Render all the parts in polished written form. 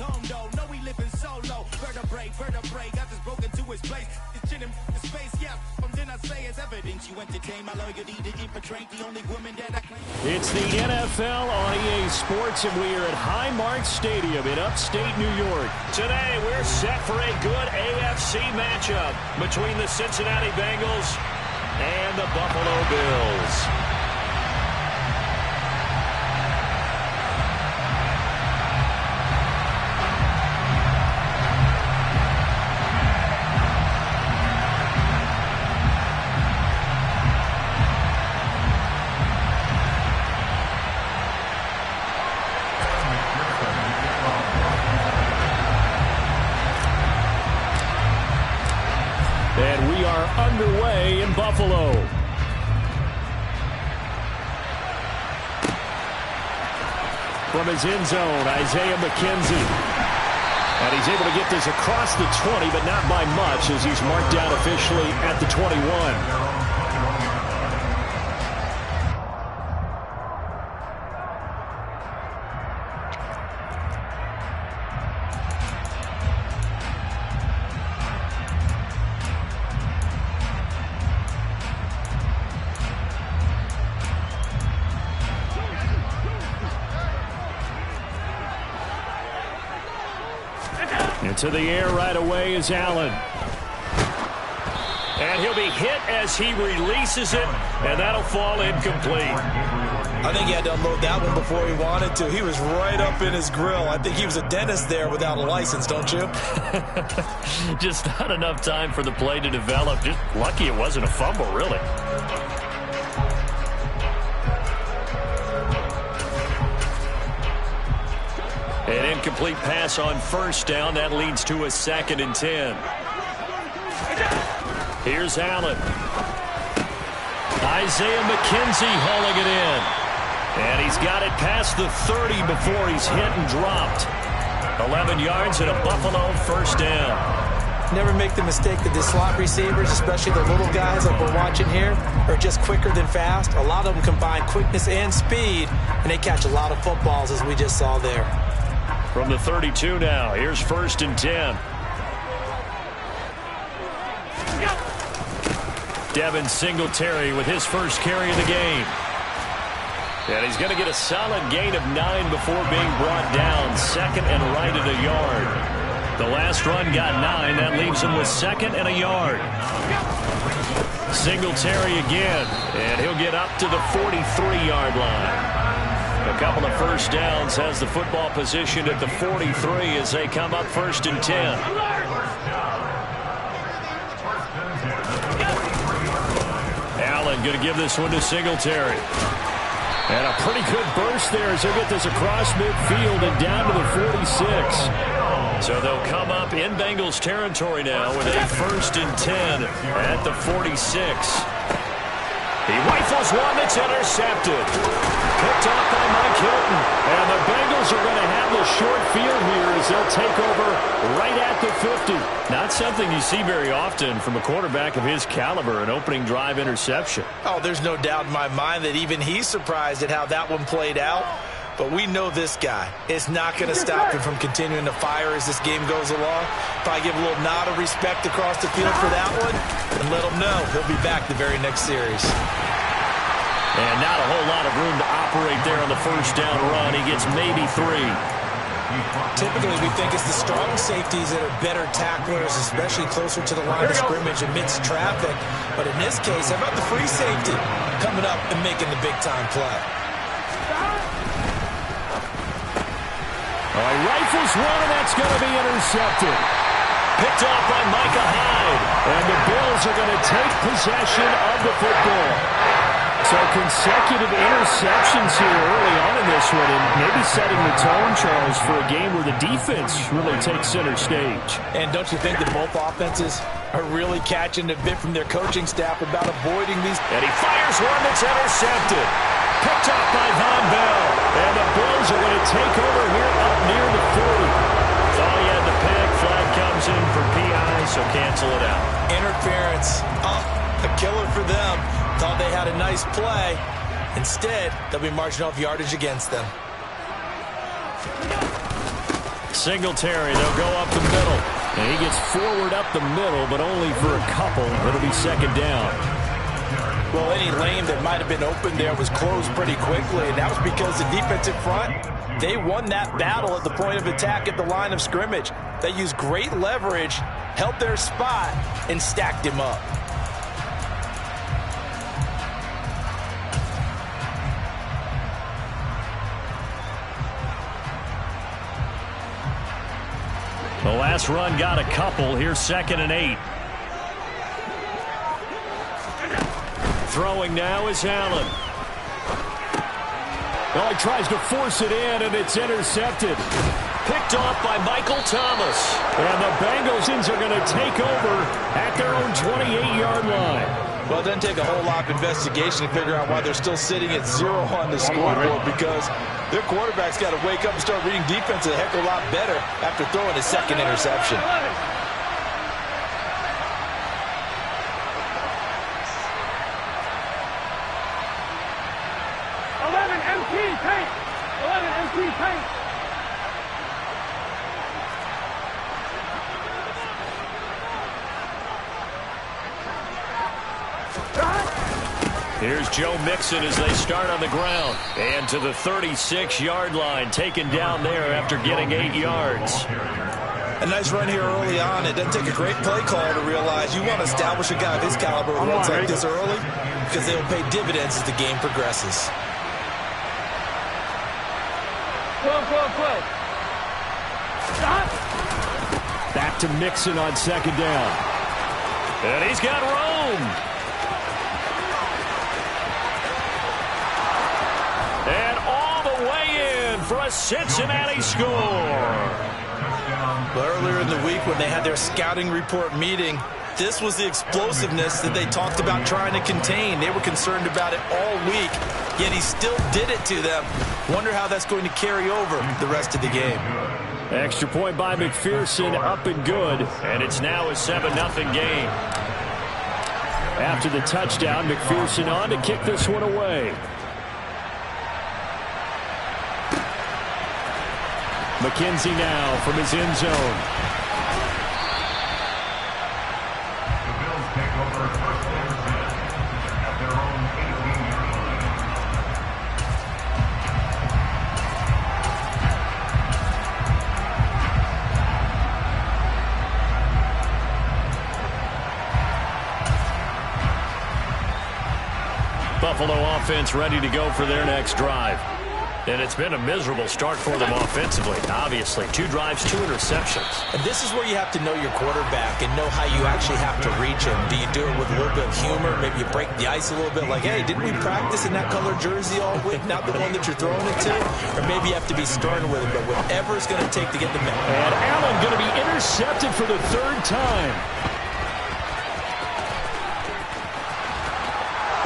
home though. No, we living solo. Vertebrae, got this broken to his place. This chin in the space, yeah. From then I say it's evidence you entertain my loyalty to infiltrate the only woman that I claim. It's the NFL on EA Sports, and we are at Highmark Stadium in upstate New York. Today, we're set for a good AFC matchup between the Cincinnati Bengals and the Buffalo Bills. And we are underway in Buffalo. From his end zone, Isaiah McKenzie. And he's able to get this across the 20, but not by much as he's marked down officially at the 21. Into the air right away is Allen. And he'll be hit as he releases it, and that'll fall incomplete. I think he had to unload that one before he wanted to. He was right up in his grill. I think he was a dentist there without a license, don't you? Just not enough time for the play to develop. Just lucky it wasn't a fumble, really. An incomplete pass on first down. That leads to a 2nd and 10. Here's Allen. Isaiah McKenzie hauling it in. And he's got it past the 30 before he's hit and dropped. 11 yards and a Buffalo first down. Never make the mistake that the slot receivers, especially the little guys like we're watching here, are just quicker than fast. A lot of them combine quickness and speed, and they catch a lot of footballs, as we just saw there. From the 32 now, here's 1st and 10. Devin Singletary with his first carry of the game. And he's going to get a solid gain of 9 before being brought down. 2nd and right at a yard. The last run got 9. That leaves him with 2nd and a yard. Singletary again, and he'll get up to the 43-yard line. A couple of first downs, has the football positioned at the 43 as they come up 1st and 10. Allen going to give this one to Singletary. And a pretty good burst there as he'll get this across midfield and down to the 46. So they'll come up in Bengals territory now with a 1st and 10 at the 46. He rifles one that's intercepted. Picked off by Mike Hilton. And the Bengals are going to have the short field here as they'll take over right at the 50. Not something you see very often from a quarterback of his caliber, an opening drive interception. Oh, there's no doubt in my mind that even he's surprised at how that one played out. But we know this guy is not going to stop him from continuing to fire as this game goes along. Probably give a little nod of respect across the field for that one and let him know he'll be back the very next series. And not a whole lot of room to operate there on the first down run. He gets maybe 3. Typically, we think it's the strong safeties that are better tacklers, especially closer to the line of scrimmage amidst traffic. But in this case, how about the free safety coming up and making the big-time play? He rifles one, and that's going to be intercepted. Picked off by Micah Hyde. And the Bills are going to take possession of the football. So consecutive interceptions here early on in this one, and maybe setting the tone, Charles, for a game where the defense really takes center stage. And don't you think that both offenses are really catching a bit from their coaching staff about avoiding these? And he fires one that's intercepted. Picked off by Von Bell. And the Bills are going to take over here up near the 40. Thought he had the pick. Flag comes in for PI, so cancel it out. Interference. Oh, a killer for them. Thought they had a nice play. Instead, they'll be marching off yardage against them. Singletary. They'll go up the middle. And he gets forward up the middle, but only for a couple. It'll be second down. Well, any lane that might have been open there was closed pretty quickly, and that was because the defensive front, they won that battle at the point of attack at the line of scrimmage. They used great leverage, held their spot, and stacked him up. The last run got a couple. Here's 2nd and 8. Throwing now is Allen. Oh, he tries to force it in, and it's intercepted. Picked off by Michael Thomas. And the Bengals are going to take over at their own 28-yard line. Well, it doesn't take a whole lot of investigation to figure out why they're still sitting at 0 on the scoreboard, because their quarterback's got to wake up and start reading defense a heck of a lot better after throwing his second interception. Here's Joe Mixon as they start on the ground. And to the 36-yard line, taken down there after getting 8 yards. A nice run here early on. It doesn't take a great play call to realize you want to establish a guy of his caliber with runs like this early, because they will pay dividends as the game progresses. Back to Mixon on 2nd down. And he's got Rome. And all the way in for a Cincinnati score. But earlier in the week when they had their scouting report meeting, this was the explosiveness that they talked about trying to contain. They were concerned about it all week, yet he still did it to them. Wonder how that's going to carry over the rest of the game. Extra point by McPherson, up and good. And it's now a 7-0 game. After the touchdown, McPherson on to kick this one away. McKenzie now from his end zone. The Bills take over 1st and 10 at their own 18-yard line. Buffalo offense ready to go for their next drive. And it's been a miserable start for them offensively, obviously. 2 drives, 2 interceptions. And this is where you have to know your quarterback and know how you actually have to reach him. Do you do it with a little bit of humor? Maybe you break the ice a little bit, like, hey, didn't we practice in that color jersey all week, not the one that you're throwing it to? Or maybe you have to be stern with him, but whatever it's going to take to get the man. And Allen going to be intercepted for the 3rd time.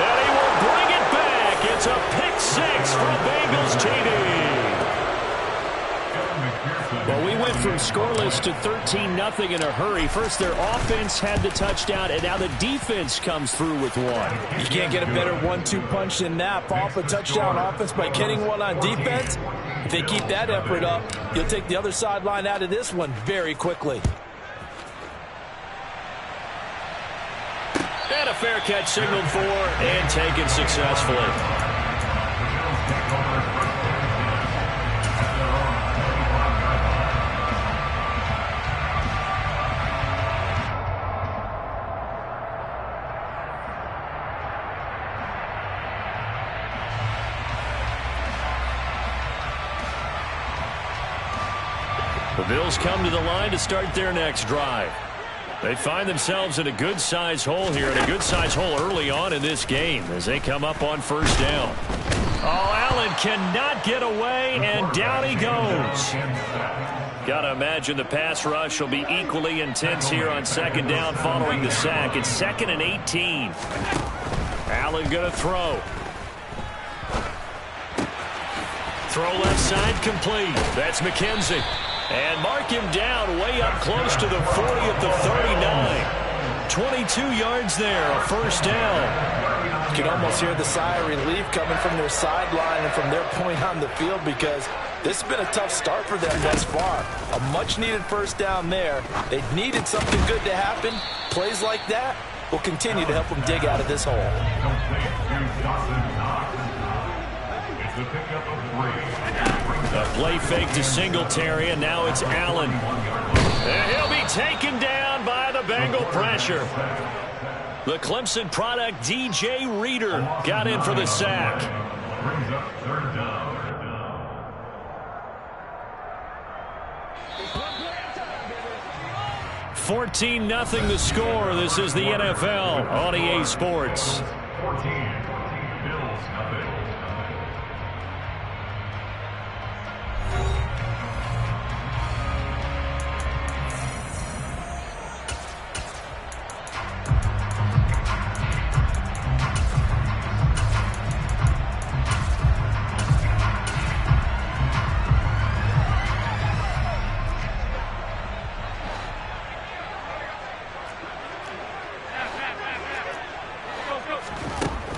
And he will bring it back. It's a pick 6 from Bengals TD. Well, we went from scoreless to 13-0 in a hurry. First, their offense had the touchdown, and now the defense comes through with one. You can't get a better 1-2 punch than that. Off a touchdown offense by getting one on defense. If they keep that effort up, you'll take the other sideline out of this one very quickly. And a fair catch signaled for and taken successfully. The Bills come to the line to start their next drive. They find themselves in a good-sized hole here, and a good-sized hole early on in this game as they come up on 1st down. Oh, Allen cannot get away, and down he goes. Got to imagine the pass rush will be equally intense here on 2nd down following the sack. It's 2nd and 18. Allen going to throw. Throw left side complete. That's McKenzie. And mark him down way up close to the 40 at the 39. 22 yards there, a 1st down. You can almost hear the sigh of relief coming from their sideline and from their point on the field, because This has been a tough start for them thus far. A much-needed first down there. They needed something good to happen. Plays like that will continue to help them dig out of this hole. A play fake to Singletary, and now it's Allen. And he'll be taken down by the Bengal pressure. The Clemson product, DJ Reader, got in for the sack. Brings up third down. 14-0 the score. This is the NFL on EA Sports. 14. Bills, nothing.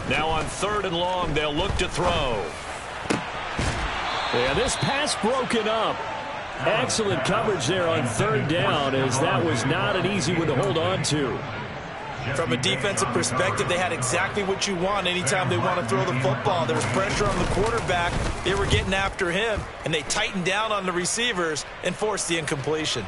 Now on 3rd and long, they'll look to throw. Yeah, this pass broken up. Excellent coverage there on 3rd down, as that was not an easy one to hold on to. From a defensive perspective, they had exactly what you want anytime they want to throw the football. There was pressure on the quarterback. They were getting after him, and they tightened down on the receivers and forced the incompletion.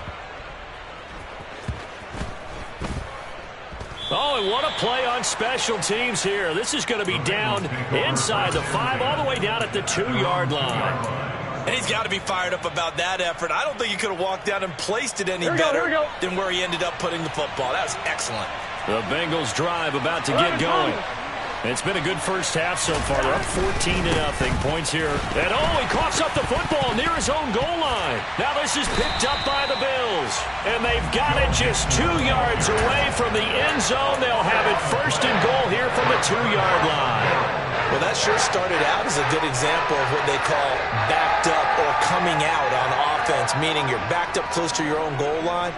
Oh, and what a play on special teams here. This is going to be down inside the 5, all the way down at the 2-yard line. And he's got to be fired up about that effort. I don't think he could have walked down and placed it any better than where he ended up putting the football. That was excellent. The Bengals drive about to get going. It's been a good first half so far. They're up 14-0. Points here. And he coughs up the football near his own goal line. Now this is picked up by the Bills. And they've got it just 2 yards away from the end zone. They'll have it 1st and goal here from the 2-yard line. Well, that sure started out as a good example of what they call backed up or coming out on offense, meaning you're backed up close to your own goal line.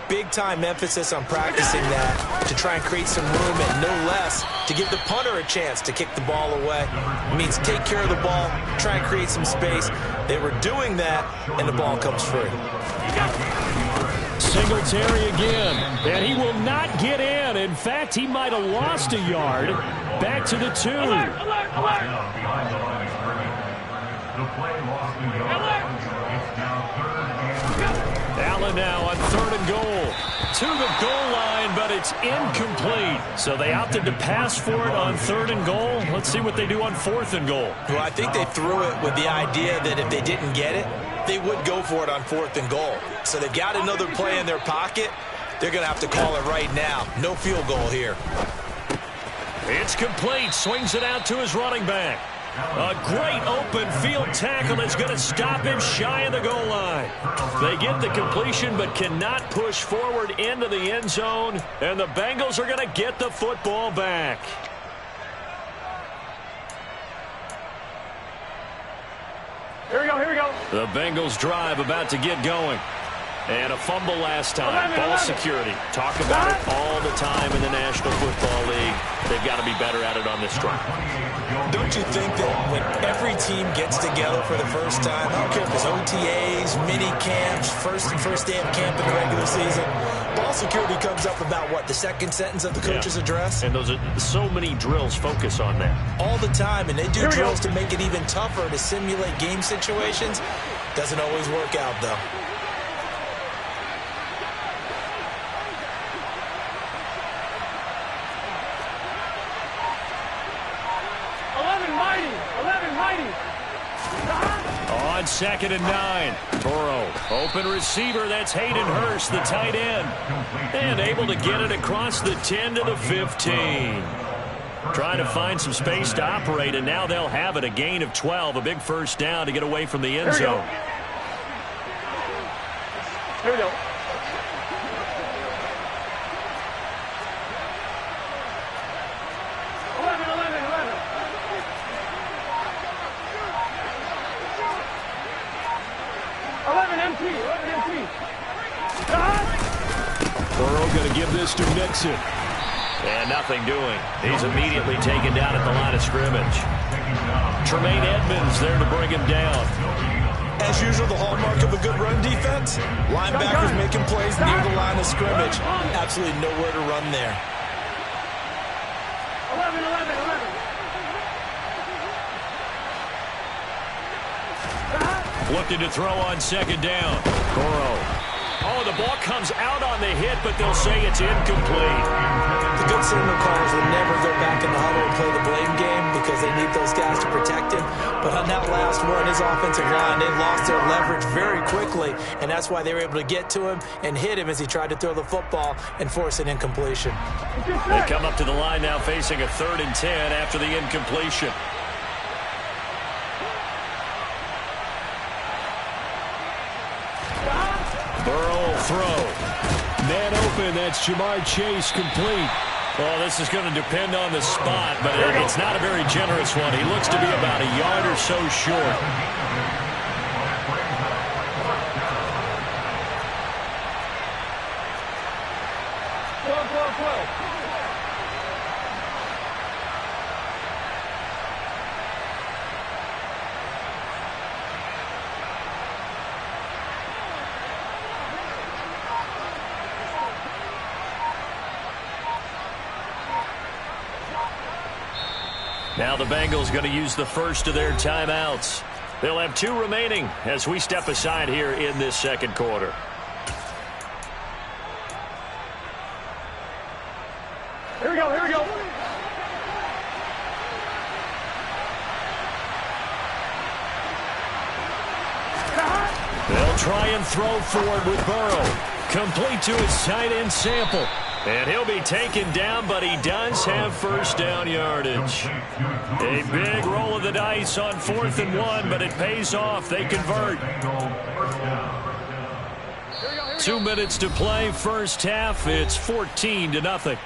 Big-time emphasis on practicing that to try and create some room and no less to give the punter a chance to kick the ball away. It means take care of the ball, try and create some space. They were doing that, and the ball comes free. Singletary again, and he will not get in. In fact, he might have lost a yard. Back to the 2. Behind the line of scrimmage. The play lost a yard. It's now 3rd and goal. Allen now on 3rd and goal. To the goal line, but it's incomplete. So they opted to pass for it on 3rd and goal. Let's see what they do on 4th and goal. Well, I think they threw it with the idea that if they didn't get it, they would go for it on 4th and goal. So they've got another play in their pocket. They're going to have to call it right now. No field goal here. It's complete. Swings it out to his running back. A great open field tackle that's going to stop him shy of the goal line. They get the completion but cannot push forward into the end zone, and the Bengals are going to get the football back. Here we go. The Bengals drive about to get going. And a fumble last time. Ball security. Talk about it all the time in the National Football League. They've got to be better at it on this drive. Don't you think that when every team gets together for the first time, I don't care if it's OTAs, mini camps, first day of camp in the regular season, ball security comes up about, what, the second sentence of the coach's address? And those are so many drills focus on that. All the time, and they do drills to make it even tougher to simulate game situations. Doesn't always work out, though. On 2nd and 9, Burrow, open receiver, that's Hayden Hurst, the tight end, and able to get it across the 10 to the 15. Trying to find some space to operate, and now they'll have it, a gain of 12, a big first down to get away from the end zone. Here we go. Burrow going to give this to Nixon. And nothing doing. He's immediately taken down at the line of scrimmage. Tremaine Edmonds there to bring him down. As usual, the hallmark of a good run defense, linebackers making plays near the line of scrimmage. Absolutely nowhere to run there. 11, 11, 11. Looking to throw on second down. Burrow. Oh, the ball comes out on the hit, but they'll say it's incomplete. The good signal callers will never go back in the huddle and play the blame game because they need those guys to protect him. But on that last one, his offensive line, they lost their leverage very quickly, and that's why they were able to get to him and hit him as he tried to throw the football and force an incompletion. They come up to the line now facing a 3rd and 10 after the incompletion. Burrow will throw. Man open, that's Jamar Chase, complete. Well, this is going to depend on the spot, but it's not a very generous one. He looks to be about a yard or so short. 12, 12, 12. Now the Bengals going to use the first of their timeouts. They'll have 2 remaining as we step aside here in this second quarter. Here we go, here we go. They'll try and throw forward with Burrow. Complete to his tight end Sample. And he'll be taken down, but he does have first down yardage. A big roll of the dice on 4th and 1, but it pays off. They convert. 2 minutes to play, first half. It's 14-0.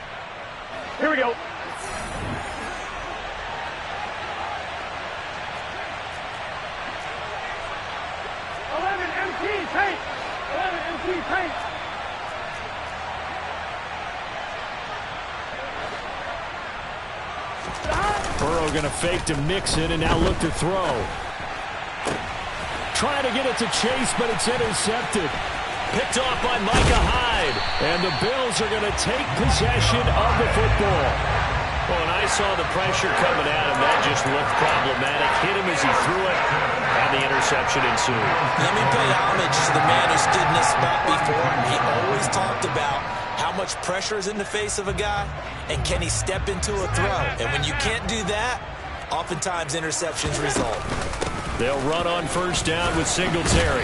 Here we go. 11 MT paint. 11 MT paint. Burrow going to fake to Mixon and now look to throw. Trying to get it to Chase, but it's intercepted. Picked off by Micah Hyde. And the Bills are going to take possession of the football. Well, when I saw the pressure coming at him, that just looked problematic. Hit him as he threw it, and the interception ensued. Let me pay homage to the man who stood in this spot before him. He always talked about how much pressure is in the face of a guy, and can he step into a throw? And when you can't do that, oftentimes interceptions result. They'll run on first down with Singletary.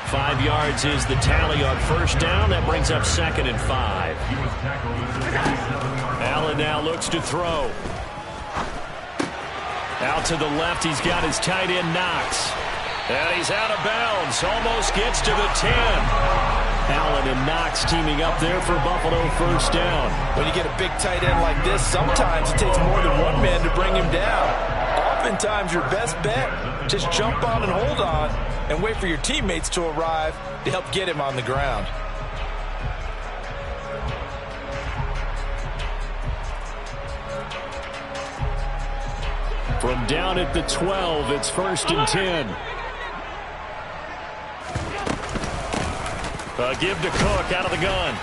5 yards is the tally on first down. That brings up 2nd and 5. Allen now looks to throw. Out to the left, he's got his tight end Knox. And he's out of bounds. Almost gets to the 10. Allen and Knox teaming up there for Buffalo first down. When you get a big tight end like this, sometimes it takes more than one man to bring him down. Oftentimes your best bet, just jump on and hold on and wait for your teammates to arrive to help get him on the ground. From down at the 12, it's 1st and 10. Give to Cook out of the gun.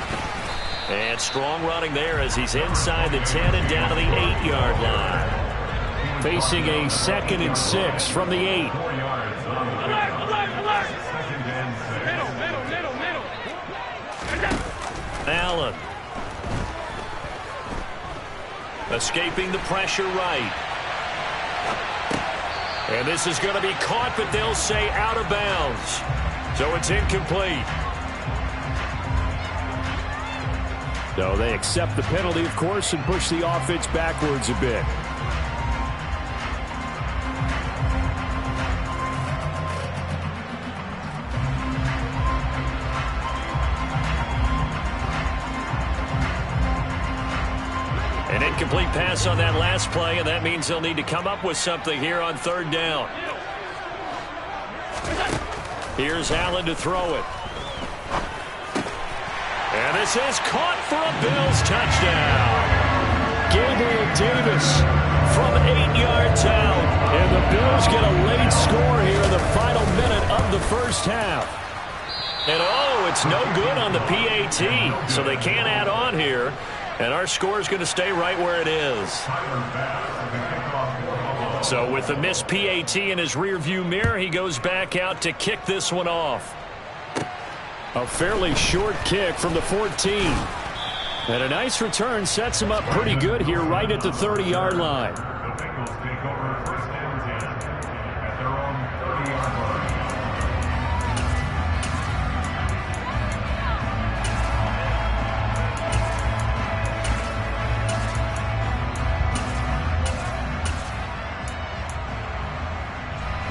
And strong running there as he's inside the 10 and down to the 8-yard line. Facing a 2nd and 6 from the 8. Alert, alert, alert. Middle. Allen. Escaping the pressure right. And this is going to be caught, but they'll say out of bounds. So it's incomplete. So they accept the penalty, of course, and push the offense backwards a bit. An incomplete pass on that last play, and that means they'll need to come up with something here on 3rd down. Here's Allen to throw it. And this is caught for a Bills touchdown. Gabriel Davis from 8 yards out. And the Bills get a late score here in the final minute of the first half. And it's no good on the PAT, so they can't add on here. And our score is going to stay right where it is. So with the missed PAT in his rearview mirror, he goes back out to kick this one off. A fairly short kick from the 14. And a nice return sets him up pretty good here right at the 30-yard line. The Bengals take over first and 10 at their own 30-yard line.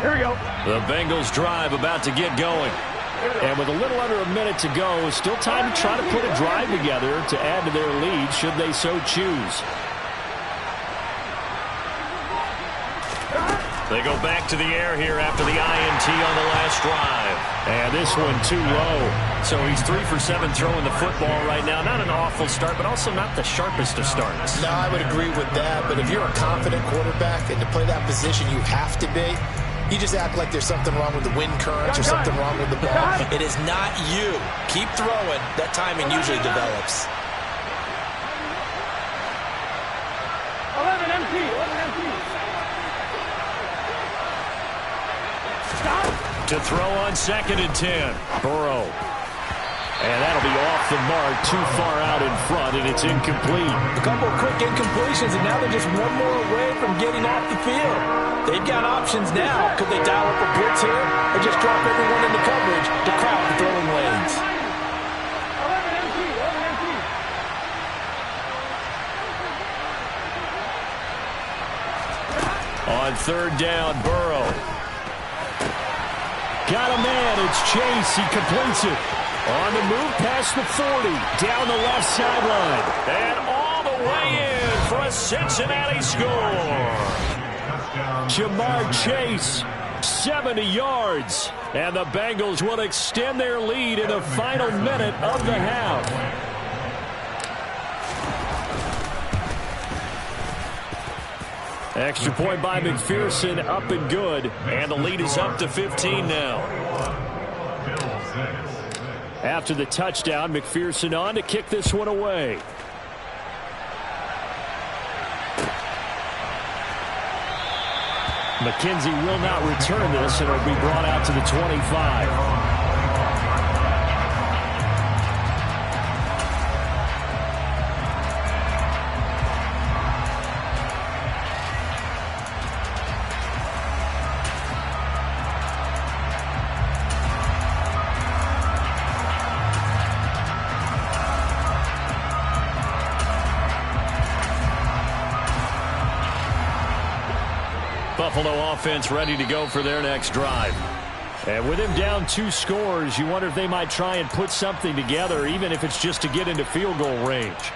Here we go. The Bengals drive about to get going. And with a little under a minute to go, still time to try to put a drive together to add to their lead should they so choose. They go back to the air here after the INT on the last drive. And this one too low. So he's 3 for 7 throwing the football right now. Not an awful start, but also not the sharpest of starts. No, I would agree with that. But if you're a confident quarterback and to play that position you have to be, you just act like there's something wrong with the wind currents or something wrong with the ball. It is not you. Keep throwing. That timing usually develops. 11 empty. 11 empty. Stop. To throw on 2nd and 10. Burrow. And that'll be off the mark, too far out in front, and it's incomplete. A couple of quick incompletions, and now they're just one more away from getting off the field. They've got options now. Could they dial up a blitz here or just drop everyone into coverage to crowd the throwing lanes? 11 empty. 11 empty. On 3rd down, Burrow. Got a man. It's Chase. He completes it. On the move past the 40. Down the left sideline. And all the way in for a Cincinnati score. Jamar Chase, 70 yards. And the Bengals will extend their lead in the final minute of the half. Extra point by McPherson, up and good. And the lead is up to 15 now. After the touchdown, McPherson on to kick this one away. McKenzie will not return this, and it'll be brought out to the 25. Buffalo offense ready to go for their next drive. And with him down 2 scores, you wonder if they might try and put something together, even if it's just to get into field goal range.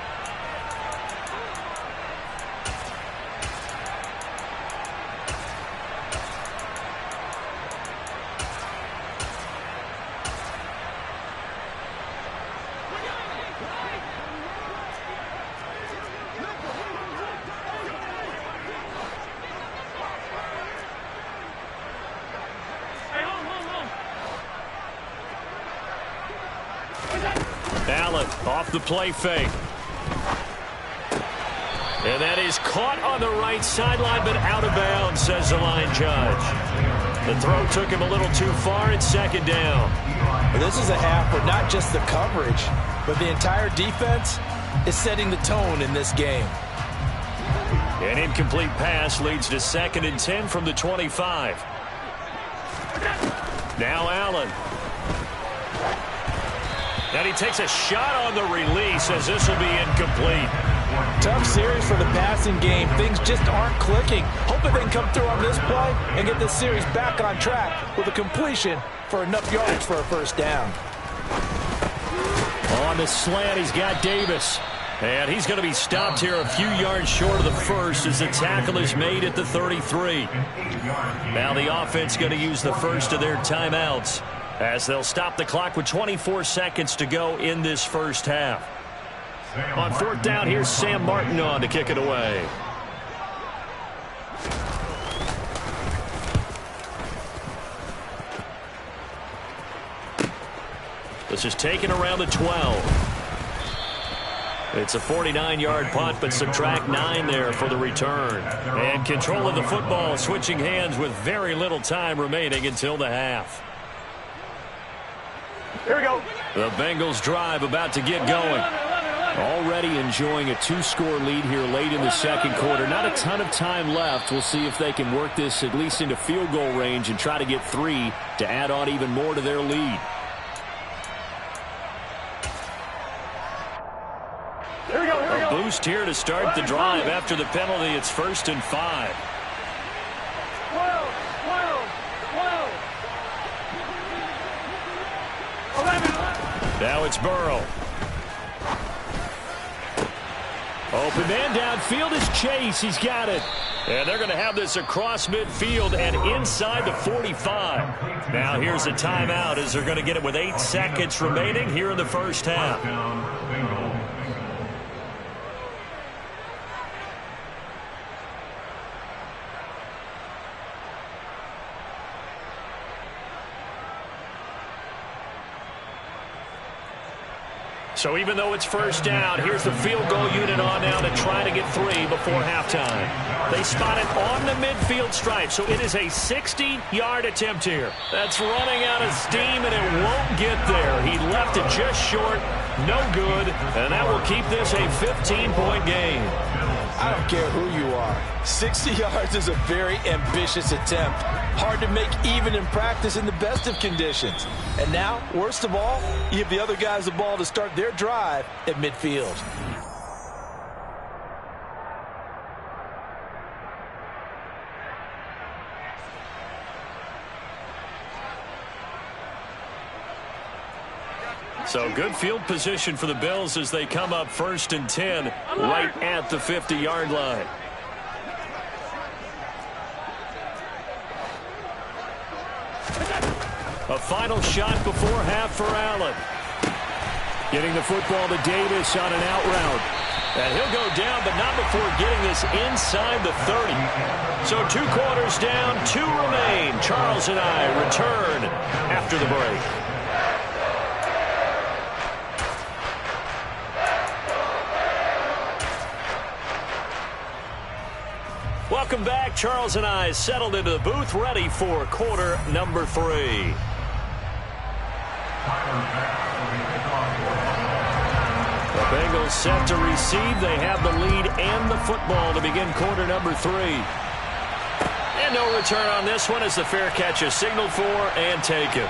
Allen off the play fake. And that is caught on the right sideline, but out of bounds, says the line judge. The throw took him a little too far. It's 2nd down. This is a half where not just the coverage, but the entire defense is setting the tone in this game. An incomplete pass leads to 2nd and 10 from the 25. Now Allen. And he takes a shot on the release as this will be incomplete. Tough series for the passing game. Things just aren't clicking. Hoping they can come through on this play and get this series back on track with a completion for enough yards for a first down. On the slant, he's got Davis. And he's going to be stopped here a few yards short of the first as the tackle is made at the 33. Now the offense going to use the first of their timeouts as they'll stop the clock with 24 seconds to go in this first half. On 4th down, here's Sam Martin on to kick it away. This is taken around the 12. It's a 49-yard punt, but subtract 9 there for the return. And control of the football, switching hands with very little time remaining until the half. Here we go. The Bengals drive about to get going. Already enjoying a 2-score lead here late in the second quarter. Not a ton of time left. We'll see if they can work this at least into field goal range and try to get 3 to add on even more to their lead. Here we go. Here we go. Boost here to start the drive after the penalty. It's 1st and 5. 12, 11. Now it's Burrow. Open man downfield is Chase. He's got it. And they're going to have this across midfield and inside the 45. Now here's a timeout as they're going to get it with 8 seconds remaining here in the first half. So even though it's first down, here's the field goal unit on now to try to get 3 before halftime. They spot it on the midfield stripe, so it is a 60-yard attempt here. That's running out of steam, and it won't get there. He left it just short, no good, and that will keep this a 15-point game. I don't care who you are. 60 yards is a very ambitious attempt. Hard to make even in practice in the best of conditions. And now, worst of all, you give the other guys the ball to start their drive at midfield. So good field position for the Bills as they come up 1st and 10 right at the 50-yard line. A final shot before half for Allen. Getting the football to Davis on an out route. And he'll go down, but not before getting this inside the 30. So 2 quarters down, 2 remain. Charles and I return after the break. Welcome back. Charles and I settled into the booth, ready for quarter number 3. The Bengals set to receive. They have the lead and the football to begin quarter number 3. And no return on this one as the fair catch is signaled for and taken.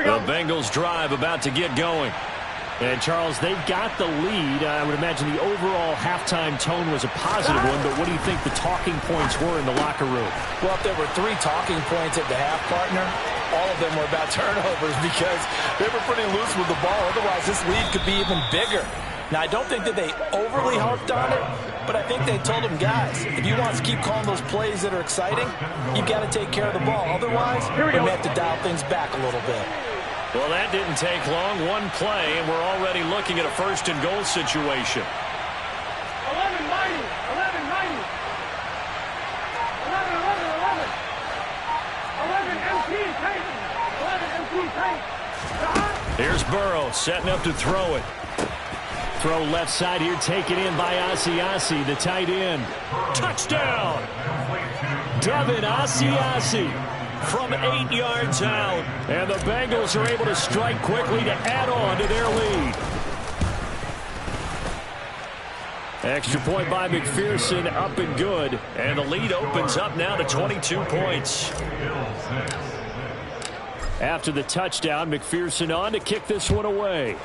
The Bengals drive about to get going. And, Charles, they've got the lead. I would imagine the overall halftime tone was a positive one, but what do you think the talking points were in the locker room? Well, if there were 3 talking points at the half, partner, all of them were about turnovers because they were pretty loose with the ball. Otherwise, this lead could be even bigger. Now, I don't think that they overly harped on it, but I think they told them, guys, if you want us to keep calling those plays that are exciting, you've got to take care of the ball. Otherwise, we may have to dial things back a little bit. Well, that didn't take long. 1 play, and we're already looking at a 1st and goal situation. 11-90. 11-90. 11 empty tank. 11 empty tank. Here's Burrow setting up to throw it. Throw left side here, taken in by Asiasi, the tight end. Touchdown! Devin Asiasi from 8 yards out. And the Bengals are able to strike quickly to add on to their lead. Extra point by McPherson, up and good. And the lead opens up now to 22 points. After the touchdown, McPherson on to kick this one away.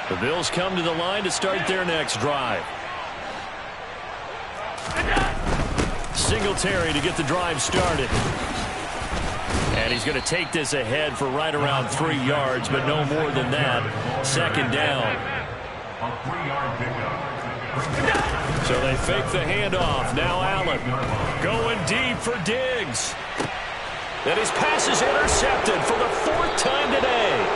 The Bills come to the line to start their next drive. Singletary to get the drive started. And he's going to take this ahead for right around 3 yards, but no more than that. Second down. A 3-yard pickup. So they fake the handoff. Now Allen going deep for Diggs. And his pass is intercepted for the 4th time today.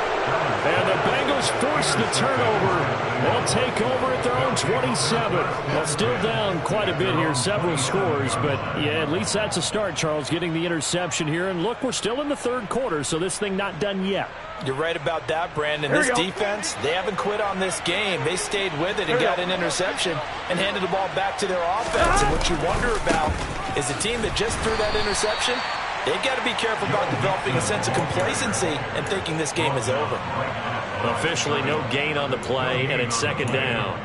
And the Bengals force the turnover. They'll take over at their own 27. Well, still down quite a bit here, several scores. But, yeah, at least that's a start, Charles, getting the interception here. And, look, we're still in the 3rd quarter, so this thing not done yet. You're right about that, Brandon. This defense, they haven't quit on this game. They stayed with it and got an interception and handed the ball back to their offense. And what you wonder about is the team that just threw that interception, they've got to be careful about developing a sense of complacency and thinking this game is over. Officially no gain on the play, and it's second down.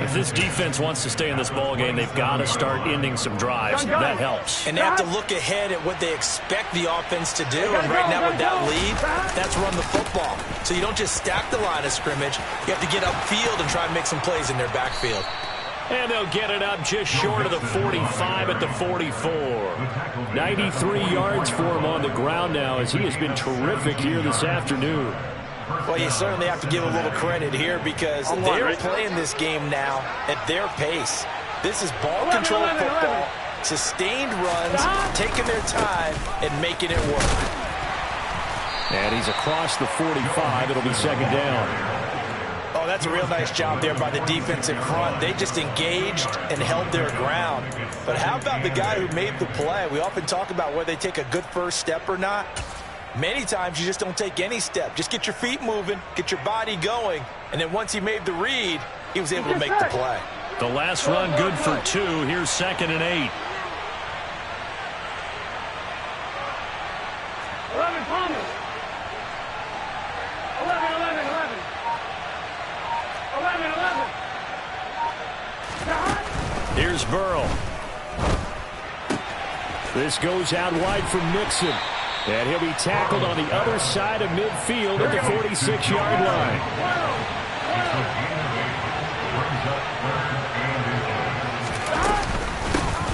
If this defense wants to stay in this ballgame, they've got to start ending some drives. That helps. And they have to look ahead at what they expect the offense to do. And right now with that lead, that's run the football. So you don't just stack the line of scrimmage. You have to get upfield and try and make some plays in their backfield. And they'll get it up just short of the 45 at the 44. 93 yards for him on the ground now as he has been terrific here this afternoon. Well, you certainly have to give a little credit here because they're playing this game now at their pace. This is ball control football, sustained runs, taking their time, and making it work. And he's across the 45. It'll be second down. Oh, that's a real nice job there by the defensive front. They just engaged and held their ground. But how about the guy who made the play? We often talk about whether they take a good first step or not. Many times you just don't take any step. Just get your feet moving, get your body going, and then once he made the read, he was able to make the play. The last run good for 2. Here's 2nd and 8. 11 Thomas. 11. Here's Burrow. This goes out wide from Mixon. And he'll be tackled on the other side of midfield at the 46-yard line.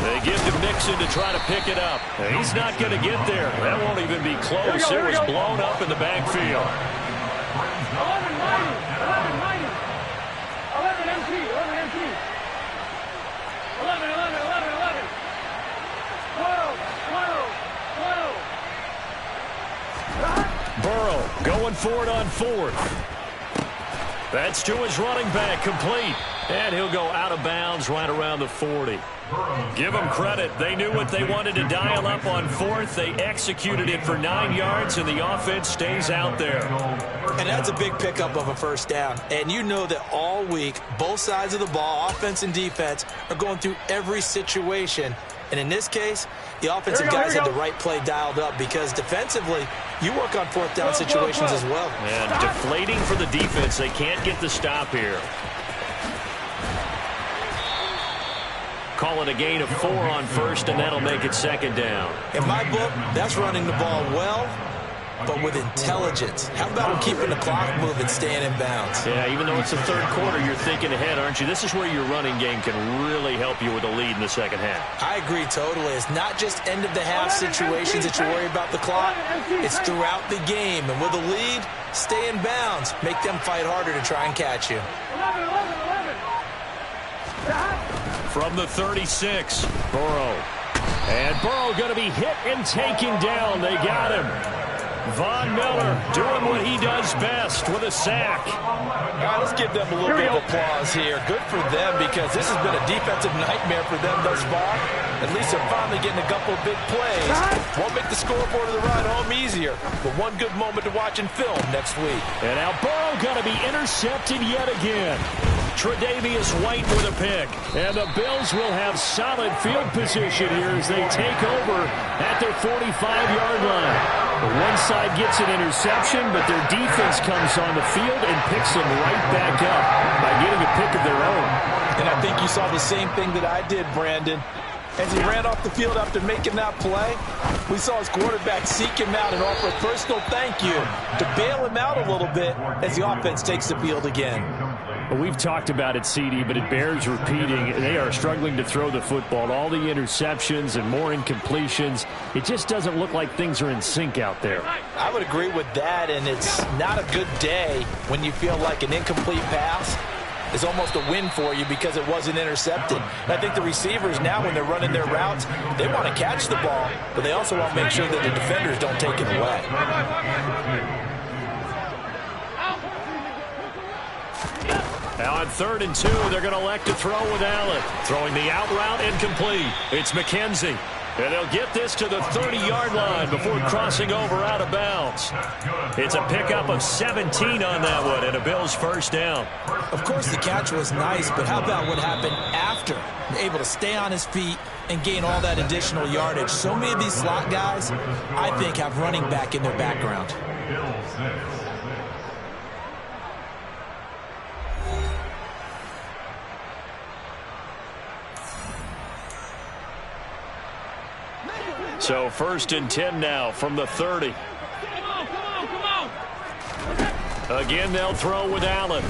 They give to Mixon to try to pick it up. He's not going to get there. That won't even be close. It was blown up in the backfield. 11 MT. 11. 12. Burrow going for it on 4th. That's to his running back, complete. And he'll go out of bounds right around the 40. Give them credit. They knew what they wanted to dial up on 4th. They executed it for 9 yards, and the offense stays out there. And that's a big pickup of a first down. And you know that all week, both sides of the ball, offense and defense, are going through every situation. And in this case, the offensive guys had the right play dialed up because defensively, you work on 4th down situations as well. And deflating for the defense. They can't get the stop here. Call it a gain of 4 on 1st, and that'll make it second down. In my book, that's running the ball well, but with intelligence. How about keeping the clock moving, staying in bounds? Yeah, even though it's the 3rd quarter, you're thinking ahead, aren't you? This is where your running game can really help you with a lead in the second half. I agree totally. It's not just end-of-the-half situations that you worry about the clock. It's throughout the game. And with a lead, stay in bounds. Make them fight harder to try and catch you. 11. From the 36, Burrow. And Burrow going to be hit and taken down. They got him. Von Miller doing what he does best with a sack. All right, let's give them a little bit of applause here. Good for them because this has been a defensive nightmare for them thus far. At least they're finally getting a couple of big plays. Won't make the scoreboard of the ride home easier, but one good moment to watch in film next week. And now Burrow going to be intercepted yet again. Tre'Davious White with a pick. And the Bills will have solid field position here as they take over at their 45-yard line. One side gets an interception, but their defense comes on the field and picks them right back up by getting a pick of their own. And I think you saw the same thing that I did, Brandon. as he ran off the field after making that play. We saw his quarterback seek him out and offer a personal thank you to bail him out a little bit as the offense takes the field again. Well, we've talked about it, CD, but it bears repeating. They are struggling to throw the football. All the interceptions and more incompletions. It just doesn't look like things are in sync out there. I would agree with that, and it's not a good day when you feel like an incomplete pass is almost a win for you because it wasn't intercepted. And I think the receivers now, when they're running their routes, they want to catch the ball, but they also want to make sure that the defenders don't take it away. Now on 3rd and 2, they're going to elect to throw with Allen. Throwing the out route incomplete. It's McKenzie. And they'll get this to the 30-yard line before crossing over out of bounds. It's a pickup of 17 on that one and a Bills first down. Of course, the catch was nice, but how about what happened after? Able to stay on his feet and gain all that additional yardage. So many of these slot guys, I think, have running back in their background. So 1st and 10 now from the 30. Come on. Again, they'll throw with Allen.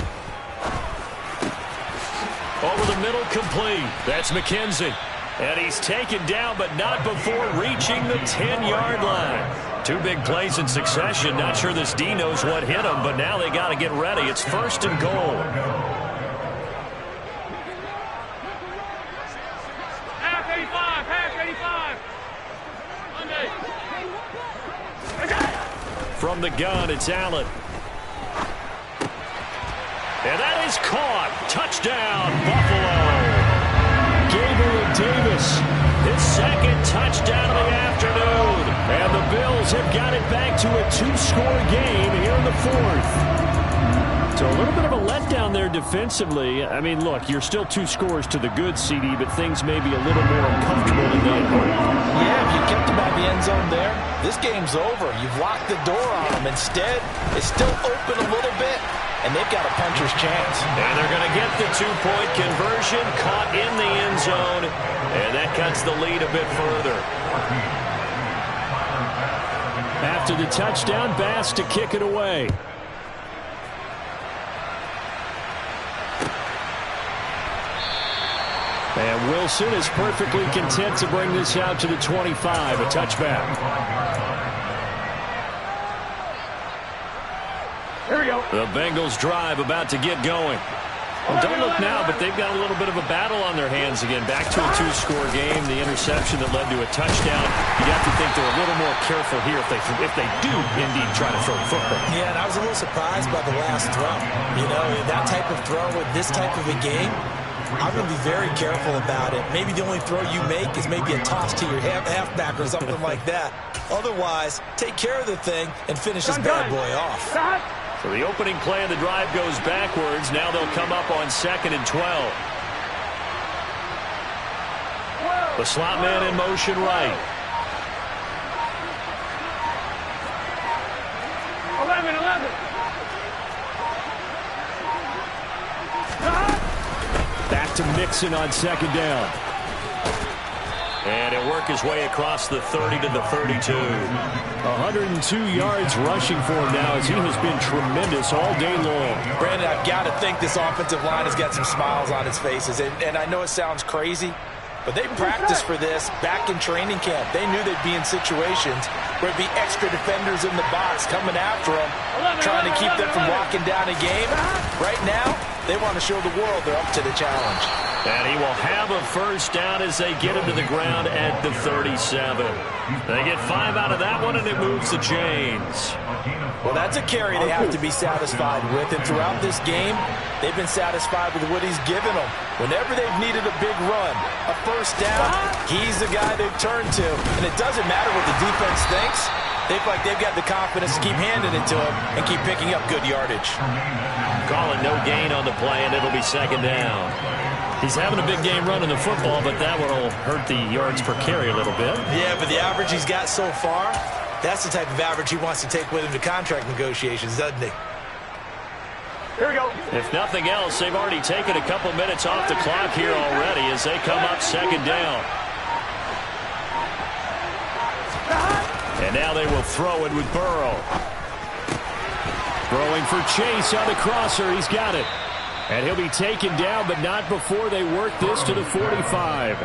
Over the middle, complete. That's McKenzie. And he's taken down, but not before reaching the 10-yard line. 2 big plays in succession. Not sure this D knows what hit him, but now they got to get ready. It's 1st and goal. Half 85. From the gun, it's Allen. And that is caught. Touchdown, Buffalo. Gabriel Davis, his 2nd touchdown of the afternoon. And the Bills have got it back to a 2-score game here in the 4th. So a little bit of a letdown there defensively. I mean, look, you're still 2 scores to the good, CD, but things may be a little more uncomfortable than they were. Yeah, if you kept him out of the end zone there, this game's over. You've locked the door on him. Instead, it's still open a little bit, and they've got a puncher's chance. And they're going to get the 2-point conversion, caught in the end zone, and that cuts the lead a bit further. After the touchdown, Bass to kick it away. And Wilson is perfectly content to bring this out to the 25, a touchback. Here we go. The Bengals drive about to get going. Well, don't look now, but they've got a little bit of a battle on their hands again. Back to a 2-score game. The interception that led to a touchdown. You'd have to think they're a little more careful here if they do indeed try to throw the football. Yeah, and I was a little surprised by the last throw. You know, that type of throw with this type of a game, I'm going to be very careful about it. Maybe the only throw you make is maybe a toss to your halfback or something like that. Otherwise, take care of the thing and finish this bad boy off. So the opening play of the drive goes backwards. Now they'll come up on 2nd and 12. The slot man in motion right. 11. Back to Mixon on 2nd down. And he'll work his way across the 30 to the 32. 102 yards rushing for him now as he has been tremendous all day long. Brandon, I've got to think this offensive line has got some smiles on its faces. And I know it sounds crazy, but they practiced for this back in training camp. They knew they'd be in situations where it'd be extra defenders in the box coming after them, trying to keep them from locking down a game. Right now, they want to show the world they're up to the challenge. And he will have a first down as they get him to the ground at the 37. They get 5 out of that one, and it moves the chains. Well, that's a carry they have to be satisfied with. And throughout this game, they've been satisfied with what he's given them. Whenever they've needed a big run, a first down, he's the guy they've turned to. And it doesn't matter what the defense thinks. They feel like they've got the confidence to keep handing it to him and keep picking up good yardage. Calling no gain on the play, and it'll be 2nd down. He's having a big game running the football, but that one will hurt the yards per carry a little bit. Yeah, but the average he's got so far, that's the type of average he wants to take with him to contract negotiations, doesn't he? Here we go. If nothing else, they've already taken a couple minutes off the clock here already as they come up 2nd down. And now they will throw it with Burrow. Throwing for Chase on the crosser. He's got it. And he'll be taken down, but not before they work this to the 45.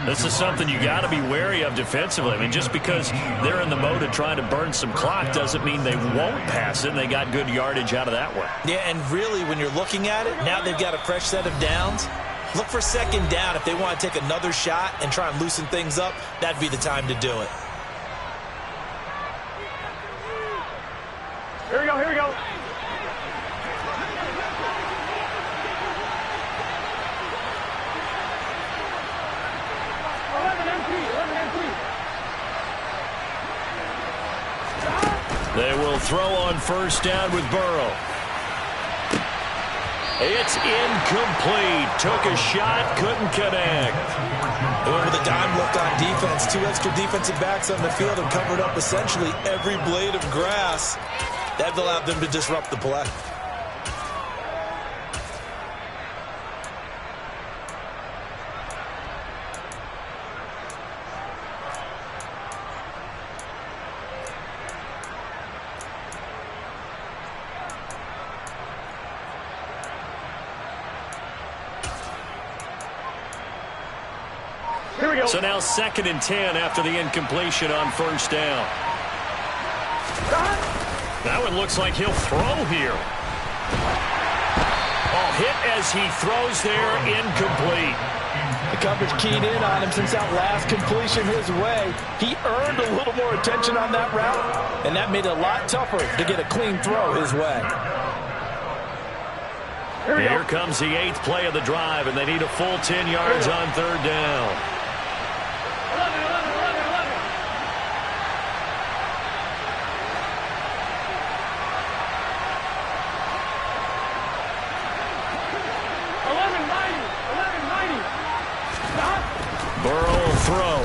This is something you got to be wary of defensively. I mean, just because they're in the mode of trying to burn some clock doesn't mean they won't pass it, and they got good yardage out of that one. Yeah, and really, when you're looking at it, now they've got a fresh set of downs. Look for second down if they want to take another shot and try and loosen things up. That'd be the time to do it. Here we go, here we go. They will throw on first down with Burrow. It's incomplete. Took a shot, couldn't connect. They went with a dime look on defense. 2 extra defensive backs on the field and covered up essentially every blade of grass. That allowed them to disrupt the play. Here we go. So now 2nd and 10 after the incompletion on first down. That one looks like he'll throw here. Oh, hit as he throws there, incomplete. The coverage keyed in on him since that last completion his way. He earned a little more attention on that route, and that made it a lot tougher to get a clean throw his way. Here comes the 8th play of the drive, and they need a full 10 yards on third down. 11, 11, 11, 11. Burrow will throw.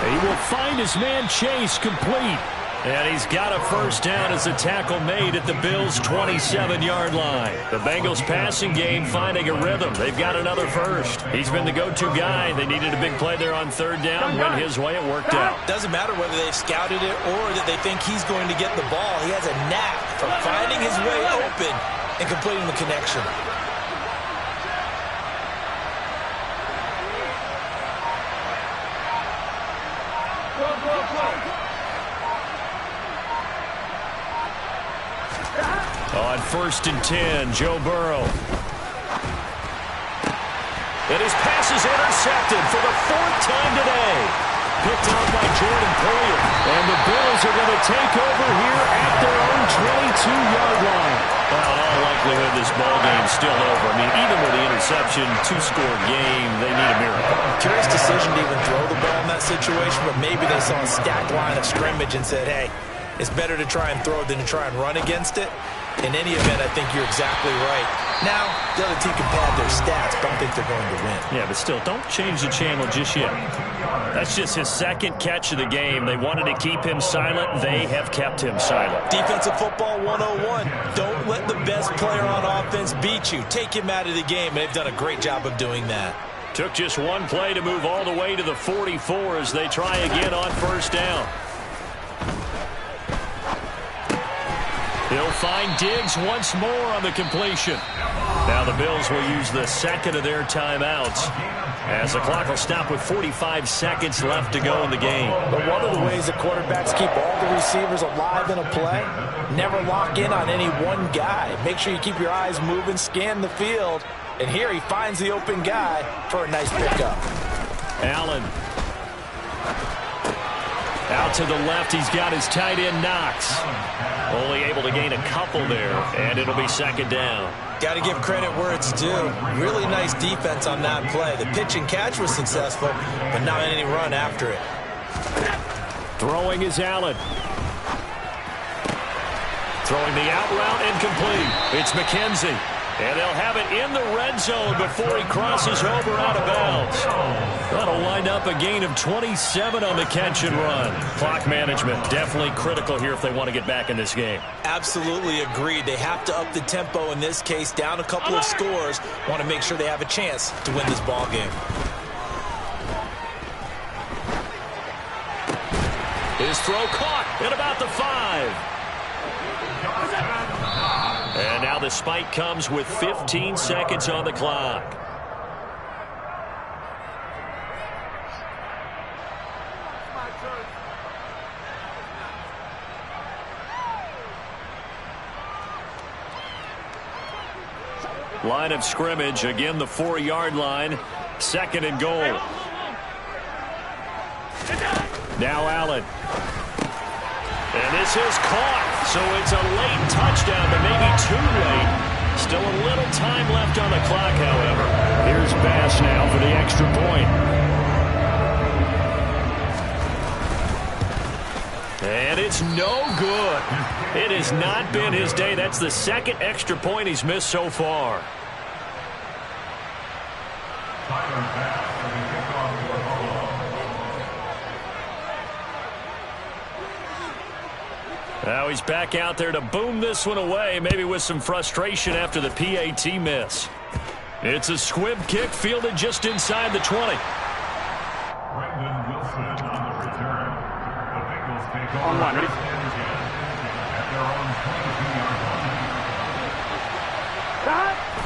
He will find his man Chase complete. And he's got a first down as a tackle made at the Bills' 27-yard line. The Bengals passing game finding a rhythm. They've got another first. He's been the go-to guy. They needed a big play there on third down. Went his way. It worked out. Doesn't matter whether they've scouted it or that they think he's going to get the ball. He has a knack for finding his way open and completing the connection. On 1st and 10, Joe Burrow. And his pass is intercepted for the 4th time today. Picked out by Jordan Poyer. And the Bills are going to take over here at their own 22-yard line. Well, in all likelihood, this ball game's still over. I mean, even with the interception, 2-score game, they need a miracle. Curious decision to even throw the ball in that situation, but maybe they saw a stacked line of scrimmage and said, hey, it's better to try and throw than to try and run against it. In any event, I think you're exactly right. Now, the other team can pad their stats, but I don't think they're going to win. Yeah, but still, don't change the channel just yet. That's just his 2nd catch of the game. They wanted to keep him silent. They have kept him silent. Defensive football 101. Don't let the best player on offense beat you. Take him out of the game, and they've done a great job of doing that. Took just one play to move all the way to the 44 as they try again on first down. He'll find Diggs once more on the completion. Now the Bills will use the 2nd of their timeouts as the clock will stop with 45 seconds left to go in the game. But one of the ways that quarterbacks keep all the receivers alive in a play, never lock in on any one guy. Make sure you keep your eyes moving, scan the field. And here he finds the open guy for a nice pickup. Allen. Out to the left, he's got his tight end Knox. Only able to gain a couple there, and it'll be 2nd down. Got to give credit where it's due. Really nice defense on that play. The pitch and catch was successful, but not any run after it. Throwing is Allen. Throwing the out route incomplete. It's McKenzie. And they'll have it in the red zone before he crosses over out of bounds. That'll wind up a gain of 27 on the catch and run. Clock management definitely critical here if they want to get back in this game. Absolutely agreed. They have to up the tempo in this case, down a couple of scores. Want to make sure they have a chance to win this ball game. throw caught at about the 5. And now the spike comes with 15 seconds on the clock. Line of scrimmage, again the 4-yard line. 2nd and goal. Now Allen. And this is caught. So it's a late touchdown, but maybe too late. Still a little time left on the clock, however. Here's Bass now for the extra point. And it's no good. It has not been his day. That's the 2nd extra point he's missed so far. Now he's back out there to boom this one away, maybe with some frustration after the PAT miss. It's a squib kick fielded just inside the 20. Brendan Wilson on the return. The Bengals take over On line, ready? at their own 22-yard line.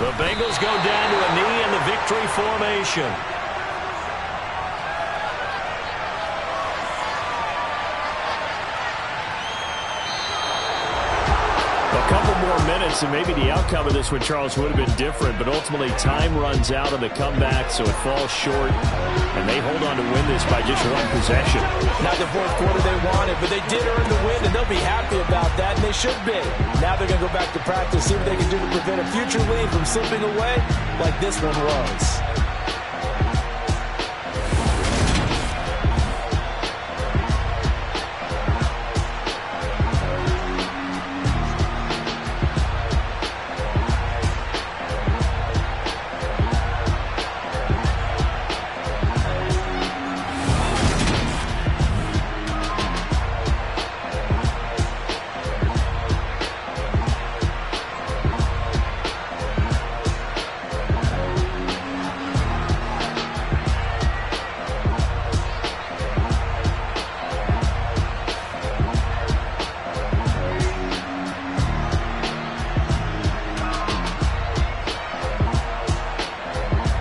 The Bengals go down to a knee in the victory formation. A couple more minutes, and maybe the outcome of this one, Charles, would have been different, but ultimately time runs out on the comeback, so it falls short, and they hold on to win this by just 1 possession. Not the fourth quarter they wanted, but they did earn the win, and they'll be happy about that, and they should be. Now they're going to go back to practice, see what they can do to prevent a future lead from slipping away like this one was.